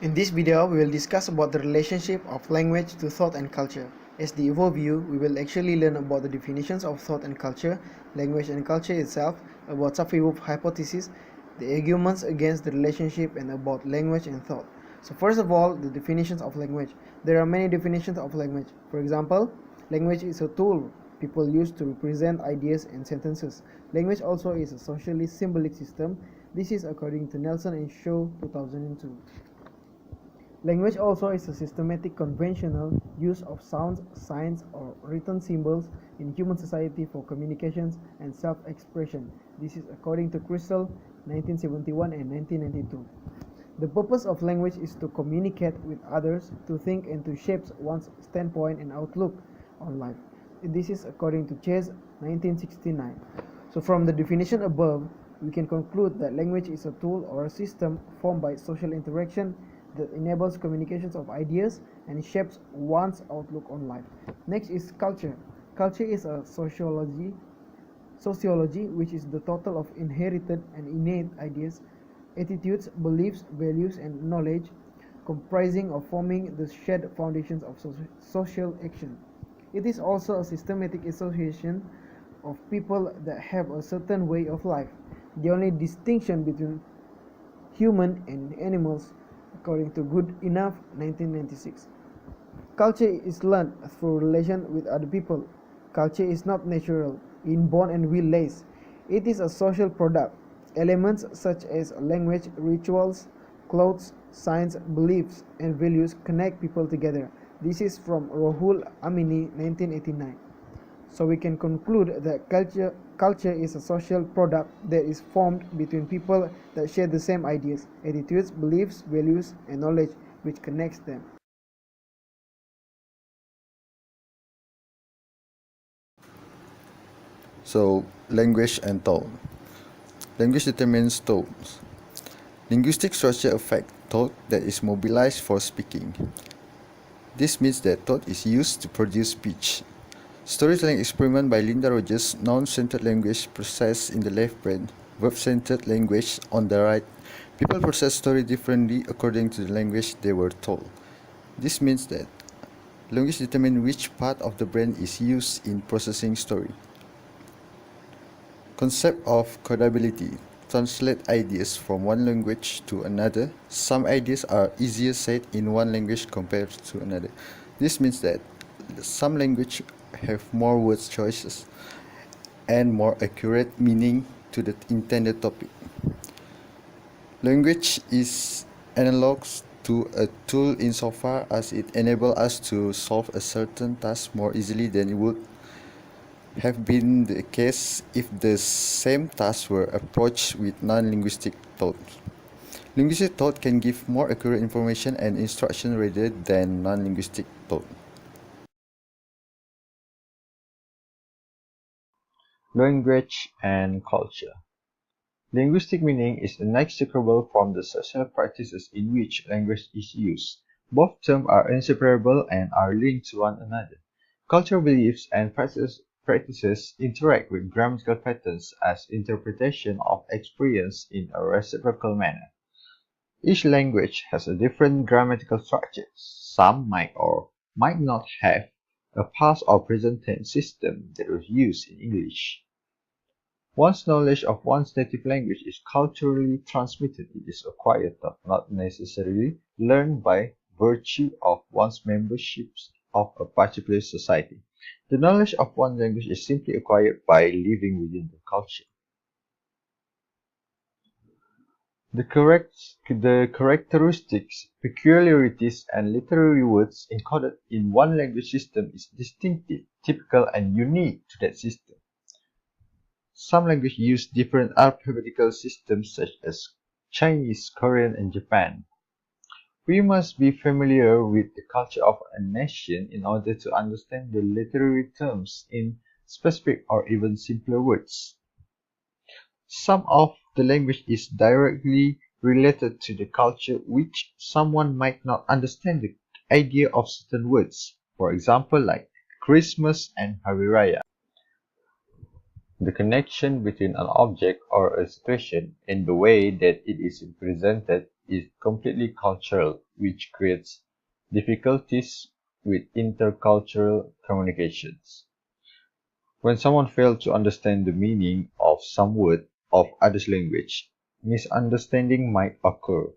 In this video, we will discuss about the relationship of language to thought and culture. As the overview, we will actually learn about the definitions of thought and culture, language and culture itself, about Safi-Whorf hypothesis, the arguments against the relationship, and about language and thought. So first of all, the definitions of language. There are many definitions of language. For example, language is a tool people use to represent ideas and sentences. Language also is a socially symbolic system. This is according to Nelson and Shaw 2002. Language also is a systematic conventional use of sounds, signs, or written symbols in human society for communications and self-expression. This is according to Crystal, 1971 and 1992. The purpose of language is to communicate with others, to think and to shape one's standpoint and outlook on life. This is according to Chase, 1969. So from the definition above, we can conclude that language is a tool or a system formed by social interaction that enables communications of ideas and shapes one's outlook on life. Next is culture. Culture is a sociology which is the total of inherited and innate ideas, attitudes, beliefs, values, and knowledge comprising or forming the shared foundations of social action. It is also a systematic association of people that have a certain way of life. The only distinction between human and animals, according to Good Enough, 1996. Culture is learned through relation with other people. Culture is not natural, inborn and will-less. It is a social product. Elements such as language, rituals, clothes, signs, beliefs, and values connect people together. This is from Rohul Amini, 1989. So we can conclude that culture is a social product that is formed between people that share the same ideas, attitudes, beliefs, values, and knowledge which connects them. So, language and thought. Language determines thought. Linguistic structure affects thought that is mobilized for speaking. This means that thought is used to produce speech. Storytelling experiment by Linda Rogers, noun-centered language processed in the left brain, verb-centered language on the right. People process story differently according to the language they were told. This means that language determines which part of the brain is used in processing story. Concept of codability. Translate ideas from one language to another. Some ideas are easier said in one language compared to another. This means that some language have more word choices and more accurate meaning to the intended topic. Language is analogous to a tool insofar as it enables us to solve a certain task more easily than it would have been the case if the same task were approached with non-linguistic thought. Linguistic thought can give more accurate information and instruction rather than non-linguistic thought. Language and culture. Linguistic meaning is inextricable from the social practices in which language is used. Both terms are inseparable and are linked to one another. Cultural beliefs and practices interact with grammatical patterns as interpretation of experience in a reciprocal manner. Each language has a different grammatical structure. Some might or might not have a past or present tense system that was used in English. One's knowledge of one's native language is culturally transmitted. It is acquired, not necessarily learned by virtue of one's membership of a particular society. The knowledge of one language is simply acquired by living within the culture. The characteristics, peculiarities, and literary words encoded in one language system is distinctive, typical, and unique to that system. Some languages use different alphabetical systems such as Chinese, Korean, and Japan. We must be familiar with the culture of a nation in order to understand the literary terms in specific or even simpler words. Some of the language is directly related to the culture which someone might not understand the idea of certain words, for example like Christmas and Hari Raya. The connection between an object or a situation and the way that it is presented is completely cultural, which creates difficulties with intercultural communications. When someone fails to understand the meaning of some word of other's language, misunderstanding might occur.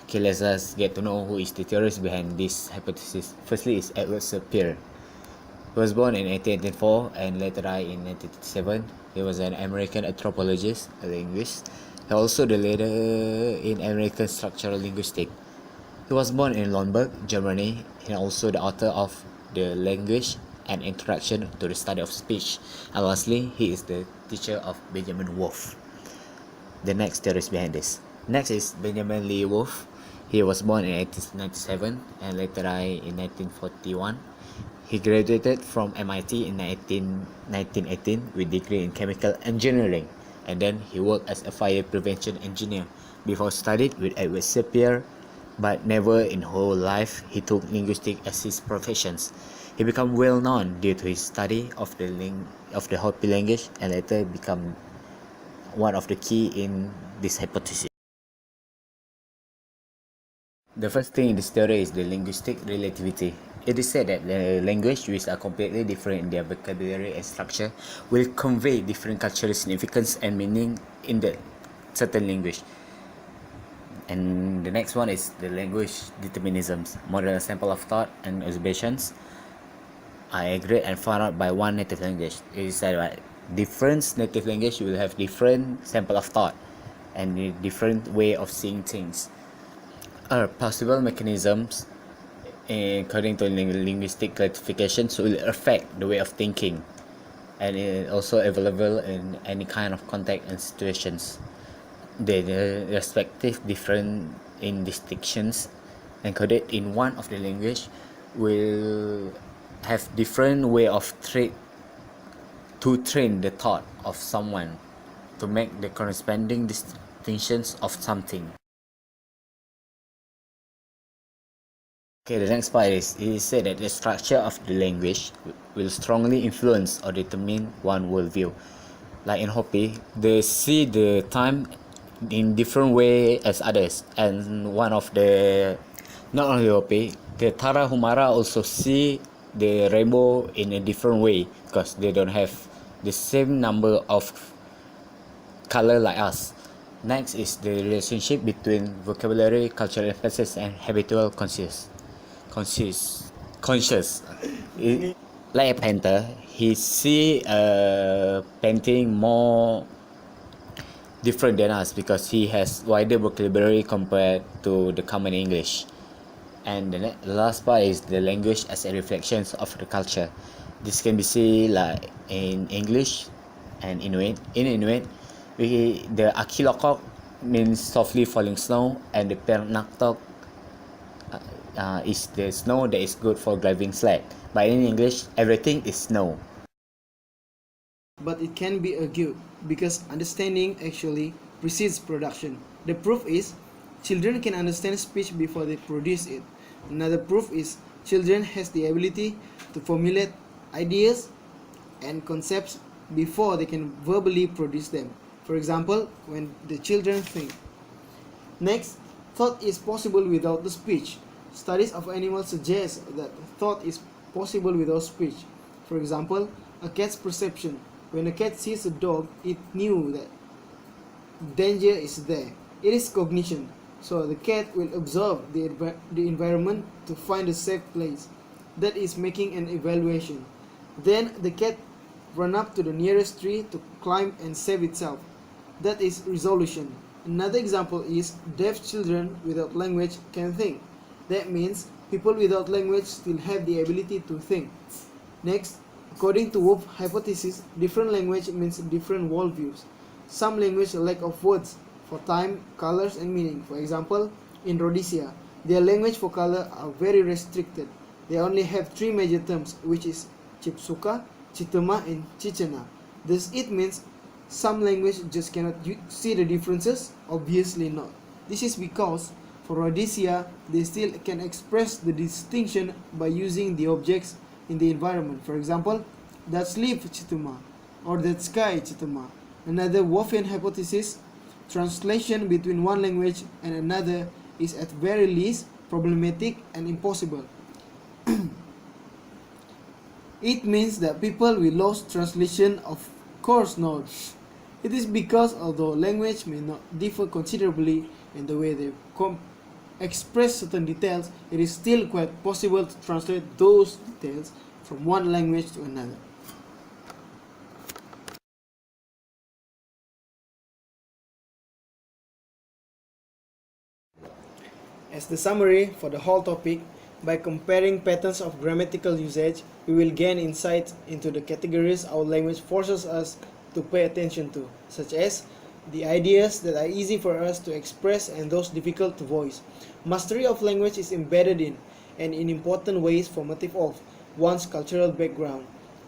Okay, let's us get to know who is the theorist behind this hypothesis. Firstly is Edward Sapir. He was born in 1884 and later died in 1937. He was an American anthropologist, a linguist. He also the leader in American structural linguistics. He was born in Lomberg, Germany, and also the author of The Language and Introduction to the Study of Speech. And lastly, he is the teacher of Benjamin Wolff, the next theorist behind this. Next is Benjamin Lee Wolff. He was born in 1897 and later died in 1941. He graduated from MIT in 1918 with degree in chemical engineering, and then he worked as a fire prevention engineer before studied with Edward Sapir, but never in whole life he took linguistics as his professions. He became well known due to his study of the Hopi language and later become one of the key in this hypothesis. The first thing in this theory is the linguistic relativity. It is said that the language which are completely different in their vocabulary and structure will convey different cultural significance and meaning in the certain language. And the next one is the language determinisms. Model sample of thought and observations are aggregated and found out by one native language. It is said that different native language will have different sample of thought and a different way of seeing things. Possible mechanisms according to linguistic classifications will affect the way of thinking, and it also available in any kind of context and situations. The respective different in distinctions encoded in one of the language will have different way of to train the thought of someone to make the corresponding distinctions of something. Okay, the next part is it is said that the structure of the language will strongly influence or determine one worldview. Like in Hopi, they see the time in different way as others, and one of the not only Hopi, the Tara Humara also see the rainbow in a different way because they don't have the same number of color like us. Next is the relationship between vocabulary, cultural emphasis, and habitual conscious. Like a painter, he see a painting more different than us because he has wider vocabulary compared to the common English. And the last part is the language as a reflection of the culture. This can be seen like in English and Inuit. In Inuit, the Akilokok means softly falling snow, and the Pernaktok is the snow that is good for driving sled. But in English, everything is snow. But it can be argued because understanding actually precedes production. The proof is children can understand speech before they produce it. Another proof is children has the ability to formulate ideas and concepts before they can verbally produce them. For example, when the children think. Next, thought is possible without the speech. Studies of animals suggest that thought is possible without speech. For example, a cat's perception. When a cat sees a dog, it knew that danger is there. It is cognition. So the cat will observe the environment to find a safe place. That is making an evaluation. Then the cat run up to the nearest tree to climb and save itself. That is resolution. Another example is deaf children without language can think. That means people without language still have the ability to think. Next, according to Wolff's hypothesis, different language means different worldviews. Some language lack of words for time, colors, and meaning. For example, in Rhodesia, their language for color are very restricted. They only have three major terms, which is Chipsuka, Chitema, and Chichena. Thus, it means some language just cannot see the differences? Obviously not. This is because For Rhodesia, they still can express the distinction by using the objects in the environment. For example, that leaf chituma or that sky chituma. Another Wolffian hypothesis, translation between one language and another is at very least problematic and impossible. It means that people will lose translation of course not. It is because although language may not differ considerably in the way they express certain details, it is still quite possible to translate those details from one language to another. As the summary for the whole topic, by comparing patterns of grammatical usage, we will gain insight into the categories our language forces us to pay attention to, such as the ideas that are easy for us to express and those difficult to voice. Mastery of language is embedded in, and in important ways formative of, one's cultural background.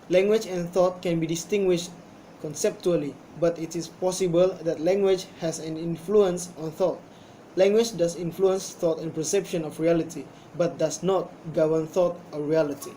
Language and thought can be distinguished conceptually, but it is possible that language has an influence on thought. Language does influence thought and perception of reality, but does not govern thought or reality.